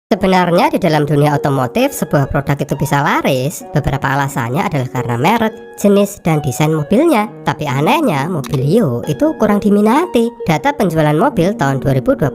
Sebenarnya di dalam dunia otomotif, sebuah produk itu bisa laris. Beberapa alasannya adalah karena merek, jenis, dan desain mobilnya. Tapi anehnya, Mobilio itu kurang diminati. Data penjualan mobil tahun 2021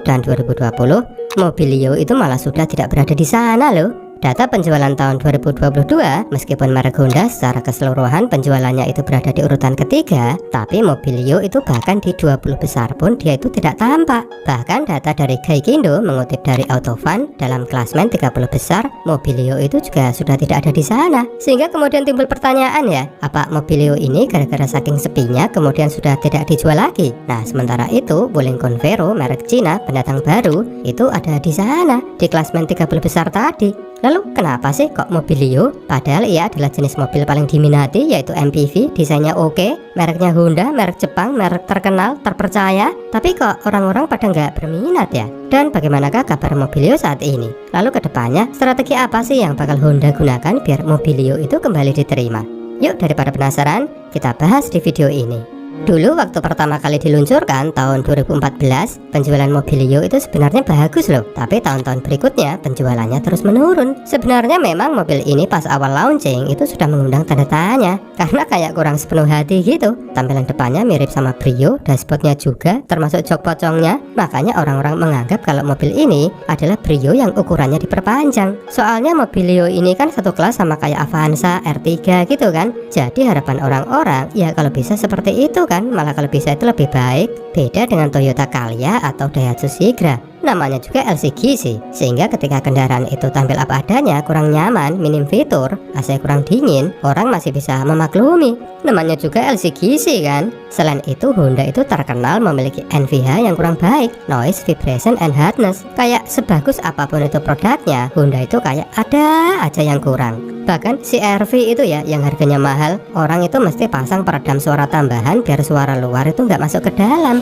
dan 2020, Mobilio itu malah sudah tidak berada di sana loh. Data penjualan tahun 2022, meskipun merek Honda secara keseluruhan penjualannya itu berada di urutan ketiga, tapi Mobilio itu bahkan di 20 besar pun dia itu tidak tampak. Bahkan data dari Gaikindo mengutip dari Autofan, dalam klasmen 30 besar, Mobilio itu juga sudah tidak ada di sana. Sehingga kemudian timbul pertanyaan ya, apa Mobilio ini gara-gara saking sepinya kemudian sudah tidak dijual lagi? Nah, sementara itu Wuling Convero merek Cina pendatang baru itu ada di sana, di klasmen 30 besar tadi. Lalu kenapa sih kok Mobilio? Padahal ia adalah jenis mobil paling diminati, yaitu MPV, desainnya oke, mereknya Honda, merek Jepang, merek terkenal, terpercaya. Tapi kok orang-orang pada nggak berminat ya? Dan bagaimanakah kabar Mobilio saat ini? Lalu kedepannya strategi apa sih yang bakal Honda gunakan biar Mobilio itu kembali diterima? Yuk, daripada penasaran, kita bahas di video ini. Dulu waktu pertama kali diluncurkan tahun 2014, penjualan Mobilio itu sebenarnya bagus loh. Tapi tahun-tahun berikutnya penjualannya terus menurun. Sebenarnya memang mobil ini pas awal launching itu sudah mengundang tanda tanya, karena kayak kurang sepenuh hati gitu. Tampilan depannya mirip sama Brio, dashboardnya juga, termasuk jok pocongnya. Makanya orang-orang menganggap kalau mobil ini adalah Brio yang ukurannya diperpanjang. Soalnya Mobilio ini kan satu kelas sama kayak Avanza, R3 gitu kan. Jadi harapan orang-orang ya kalau bisa seperti itu kan, malah kalau bisa itu lebih baik. Beda dengan Toyota Calya atau Daihatsu Sigra, namanya juga LCGC, sehingga ketika kendaraan itu tampil apa adanya, kurang nyaman, minim fitur, AC kurang dingin, orang masih bisa memaklumi. Namanya juga LCGC kan. Selain itu Honda itu terkenal memiliki NVH yang kurang baik, noise, vibration, and hardness. Kayak sebagus apapun itu produknya, Honda itu kayak ada aja yang kurang. Bahkan CR-V itu ya yang harganya mahal, orang itu mesti pasang peredam suara tambahan biar suara luar itu nggak masuk ke dalam.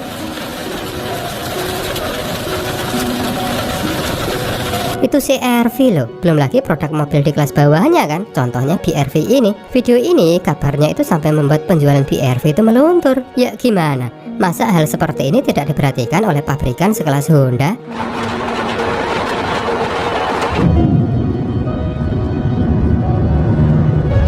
Itu CR-V loh, belum lagi produk mobil di kelas bawahnya kan, contohnya BR-V ini. Video ini kabarnya itu sampai membuat penjualan BR-V itu meluntur. Ya gimana? Masa hal seperti ini tidak diperhatikan oleh pabrikan sekelas Honda?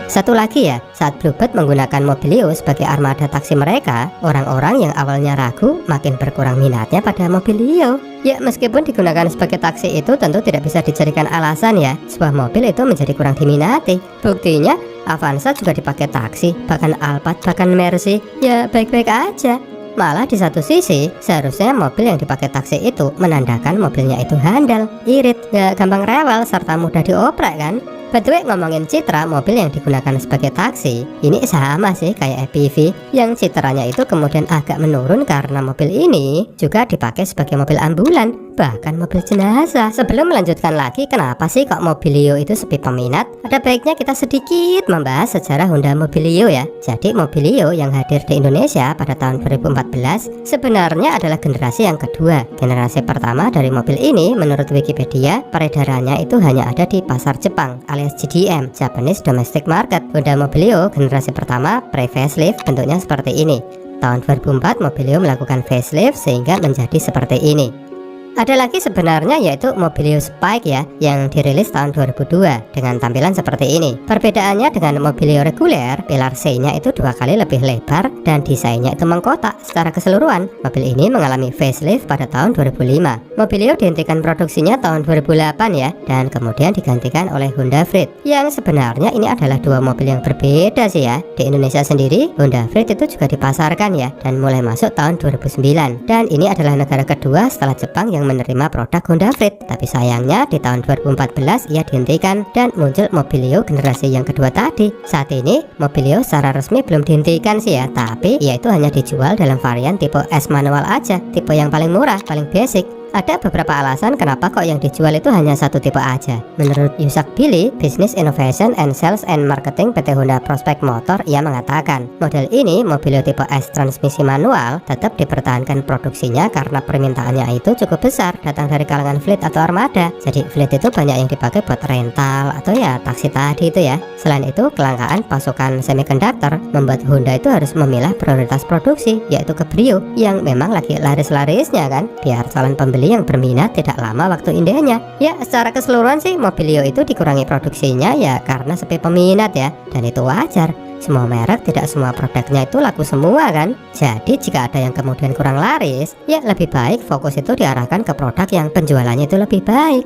Satu lagi ya, saat Bluebird menggunakan Mobilio sebagai armada taksi mereka, orang-orang yang awalnya ragu makin berkurang minatnya pada Mobilio. Ya meskipun digunakan sebagai taksi itu tentu tidak bisa dijadikan alasan ya, sebuah mobil itu menjadi kurang diminati. Buktinya Avanza juga dipakai taksi, bahkan Alphard, bahkan Mercy, ya baik-baik aja. Malah di satu sisi, seharusnya mobil yang dipakai taksi itu menandakan mobilnya itu handal, irit, gak gampang rewel, serta mudah dioprek kan. By the way, ngomongin citra mobil yang digunakan sebagai taksi, ini sama sih kayak MPV, yang citranya itu kemudian agak menurun karena mobil ini juga dipakai sebagai mobil ambulan, bahkan mobil jenazah. Sebelum melanjutkan lagi, kenapa sih kok Mobilio itu sepi peminat? Ada baiknya kita sedikit membahas sejarah Honda Mobilio ya. Jadi Mobilio yang hadir di Indonesia pada tahun 2014 sebenarnya adalah generasi yang kedua. Generasi pertama dari mobil ini menurut Wikipedia, peredarannya itu hanya ada di pasar Jepang alias JDM, Japanese Domestic Market. Honda Mobilio generasi pertama pre-facelift bentuknya seperti ini. Tahun 2004 Mobilio melakukan facelift sehingga menjadi seperti ini. Ada lagi sebenarnya yaitu Mobilio Spike ya, yang dirilis tahun 2002 dengan tampilan seperti ini. Perbedaannya dengan Mobilio reguler, pilar C-nya itu 2 kali lebih lebar dan desainnya itu mengkotak secara keseluruhan. Mobil ini mengalami facelift pada tahun 2005. Mobilio dihentikan produksinya tahun 2008 ya, dan kemudian digantikan oleh Honda Freed. Yang sebenarnya ini adalah dua mobil yang berbeda sih ya. Di Indonesia sendiri, Honda Freed itu juga dipasarkan ya, dan mulai masuk tahun 2009. Dan ini adalah negara kedua setelah Jepang yang menerima produk Honda Freed. Tapi sayangnya di tahun 2014 ia dihentikan dan muncul Mobilio generasi yang kedua tadi. Saat ini Mobilio secara resmi belum dihentikan sih ya, tapi ia itu hanya dijual dalam varian tipe S manual aja, tipe yang paling murah, paling basic. Ada beberapa alasan kenapa kok yang dijual itu hanya satu tipe aja. Menurut Yusak Billy, Business Innovation and Sales and Marketing PT Honda Prospect Motor, ia mengatakan model ini Mobilio tipe S transmisi manual tetap dipertahankan produksinya karena permintaannya itu cukup besar datang dari kalangan fleet atau armada. Jadi fleet itu banyak yang dipakai buat rental atau ya taksi tadi itu ya. Selain itu kelangkaan pasokan semiconductor membuat Honda itu harus memilah prioritas produksi, yaitu ke Brio yang memang lagi laris-larisnya kan, biar calon pembeli pembeli yang berminat tidak lama waktu indahnya. Ya, secara keseluruhan sih Mobilio itu dikurangi produksinya ya karena sepi peminat ya, dan itu wajar. Semua merek tidak semua produknya itu laku semua kan. Jadi jika ada yang kemudian kurang laris, ya lebih baik fokus itu diarahkan ke produk yang penjualannya itu lebih baik.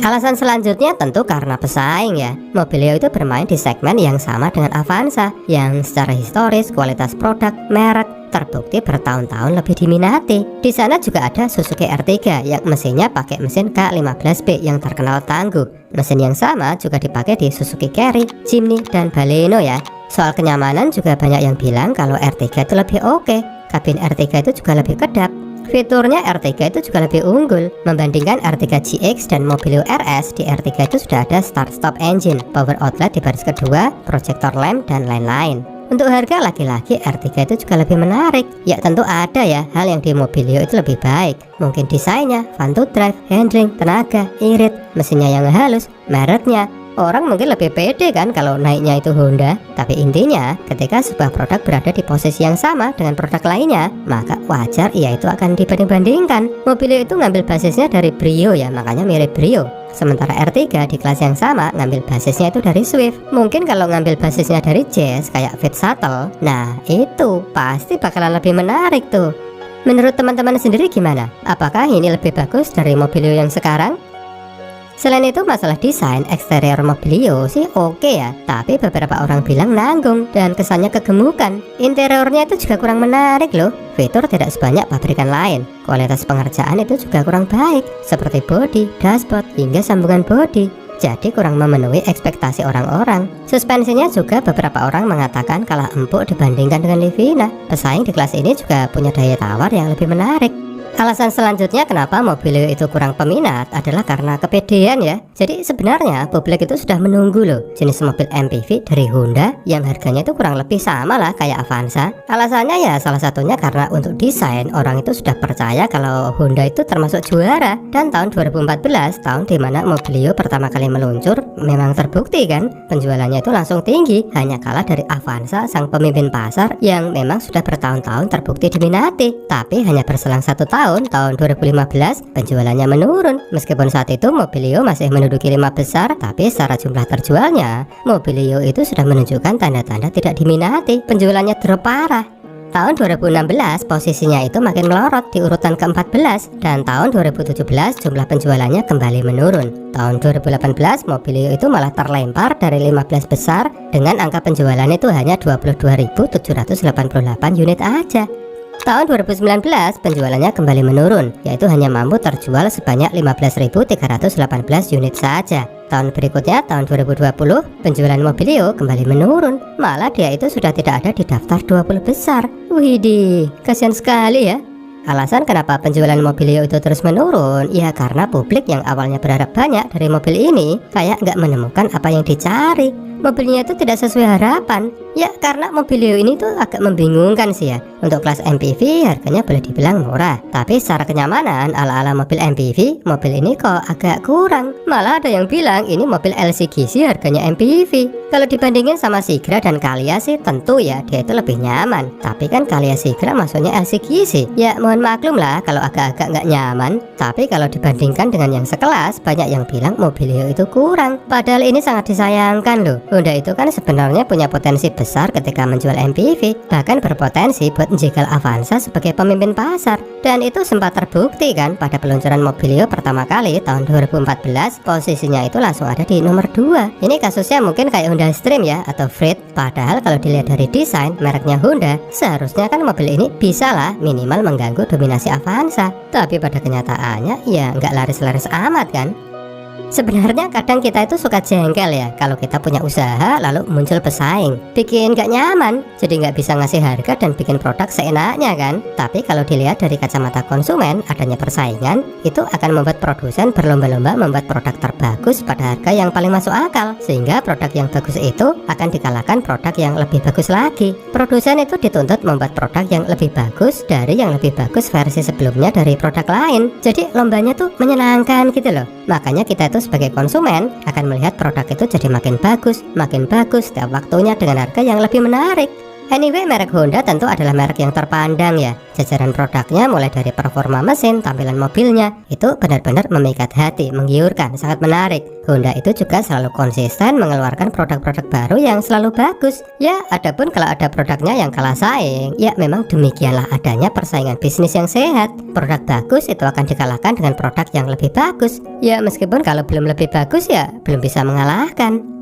Alasan selanjutnya tentu karena pesaing ya. Mobilio itu bermain di segmen yang sama dengan Avanza, yang secara historis kualitas produk, merek terbukti bertahun-tahun lebih diminati. Di sana juga ada Suzuki R3 yang mesinnya pakai mesin K15B yang terkenal tangguh. Mesin yang sama juga dipakai di Suzuki Carry, Jimny, dan Baleno ya. Soal kenyamanan juga banyak yang bilang kalau R3 itu lebih oke. Kabin R3 itu juga lebih kedap. Fiturnya R3 itu juga lebih unggul. Membandingkan R3 GX dan Mobilio RS, di R3 itu sudah ada start-stop engine, power outlet di baris kedua, proyektor lamp, dan lain-lain. Untuk harga lagi-lagi R3 itu juga lebih menarik. Ya tentu ada ya hal yang di Mobilio itu lebih baik. Mungkin desainnya, fun to drive, handling, tenaga, irit, mesinnya yang halus, mereknya. Orang mungkin lebih pede kan kalau naiknya itu Honda. Tapi intinya ketika sebuah produk berada di posisi yang sama dengan produk lainnya, maka wajar ia itu akan dibanding-bandingkan. Mobilio itu ngambil basisnya dari Brio ya, makanya mirip Brio. Sementara R3 di kelas yang sama ngambil basisnya itu dari Swift. Mungkin kalau ngambil basisnya dari Jazz kayak Fit Shuttle, nah itu pasti bakalan lebih menarik tuh. Menurut teman-teman sendiri gimana? Apakah ini lebih bagus dari Mobilio yang sekarang? Selain itu masalah desain eksterior Mobilio sih oke ya, tapi beberapa orang bilang nanggung dan kesannya kegemukan. Interiornya itu juga kurang menarik loh. Fitur tidak sebanyak pabrikan lain. Kualitas pengerjaan itu juga kurang baik, seperti bodi, dashboard, hingga sambungan bodi. Jadi kurang memenuhi ekspektasi orang-orang. Suspensinya juga beberapa orang mengatakan kalah empuk dibandingkan dengan Livina. Pesaing di kelas ini juga punya daya tawar yang lebih menarik. Alasan selanjutnya kenapa Mobilio itu kurang peminat adalah karena kepedean ya. Jadi sebenarnya publik itu sudah menunggu loh jenis mobil MPV dari Honda yang harganya itu kurang lebih sama lah kayak Avanza. Alasannya ya salah satunya karena untuk desain orang itu sudah percaya kalau Honda itu termasuk juara. Dan tahun 2014, tahun dimana Mobilio pertama kali meluncur, memang terbukti kan penjualannya itu langsung tinggi, hanya kalah dari Avanza sang pemimpin pasar yang memang sudah bertahun-tahun terbukti diminati. Tapi hanya berselang 1 tahun 2015 penjualannya menurun. Meskipun saat itu Mobilio masih menduduki 5 besar, tapi secara jumlah terjualnya Mobilio itu sudah menunjukkan tanda-tanda tidak diminati. Penjualannya drop parah. Tahun 2016 posisinya itu makin melorot di urutan ke-14, dan tahun 2017 jumlah penjualannya kembali menurun. Tahun 2018 Mobilio itu malah terlempar dari 15 besar dengan angka penjualan itu hanya 22.788 unit aja. Tahun 2019 penjualannya kembali menurun, yaitu hanya mampu terjual sebanyak 15.318 unit saja. Tahun berikutnya, tahun 2020, penjualan Mobilio kembali menurun. Malah dia itu sudah tidak ada di daftar 20 besar. Widih, kasihan sekali ya. Alasan kenapa penjualan Mobilio itu terus menurun, ya karena publik yang awalnya berharap banyak dari mobil ini kayak nggak menemukan apa yang dicari. Mobilnya itu tidak sesuai harapan. Ya karena Mobilio ini tuh agak membingungkan sih ya. Untuk kelas MPV harganya boleh dibilang murah, tapi secara kenyamanan ala-ala mobil MPV, mobil ini kok agak kurang. Malah ada yang bilang ini mobil LCGC harganya MPV. Kalau dibandingin sama Sigra dan Calya sih tentu ya dia itu lebih nyaman. Tapi kan Calya Sigra maksudnya LCGC. Ya mohon maklum lah kalau agak-agak nggak nyaman. Tapi kalau dibandingkan dengan yang sekelas, banyak yang bilang Mobilio itu kurang. Padahal ini sangat disayangkan loh. Honda itu kan sebenarnya punya potensi besar ketika menjual MPV, bahkan berpotensi buat menjegal Avanza sebagai pemimpin pasar. Dan itu sempat terbukti kan pada peluncuran Mobilio pertama kali tahun 2014, posisinya itu langsung ada di nomor 2. Ini kasusnya mungkin kayak Honda Stream ya atau Freed. Padahal kalau dilihat dari desain mereknya Honda, seharusnya kan mobil ini bisa lah minimal mengganggu dominasi Avanza. Tapi pada kenyataannya ya nggak laris-laris amat kan. Sebenarnya kadang kita itu suka jengkel ya kalau kita punya usaha lalu muncul pesaing, bikin gak nyaman, jadi nggak bisa ngasih harga dan bikin produk seenaknya kan. Tapi kalau dilihat dari kacamata konsumen, adanya persaingan itu akan membuat produsen berlomba-lomba membuat produk terbagus pada harga yang paling masuk akal, sehingga produk yang bagus itu akan dikalahkan produk yang lebih bagus lagi. Produsen itu dituntut membuat produk yang lebih bagus dari yang lebih bagus versi sebelumnya dari produk lain. Jadi lombanya tuh menyenangkan gitu loh. Makanya kita itu sebagai konsumen akan melihat produk itu jadi makin bagus setiap waktunya dengan harga yang lebih menarik. Anyway, merek Honda tentu adalah merek yang terpandang ya. Jajaran produknya mulai dari performa mesin, tampilan mobilnya, itu benar-benar memikat hati, menggiurkan, sangat menarik. Honda itu juga selalu konsisten mengeluarkan produk-produk baru yang selalu bagus. Ya, adapun kalau ada produknya yang kalah saing, ya memang demikianlah adanya persaingan bisnis yang sehat. Produk bagus itu akan dikalahkan dengan produk yang lebih bagus. Ya, meskipun kalau belum lebih bagus ya belum bisa mengalahkan.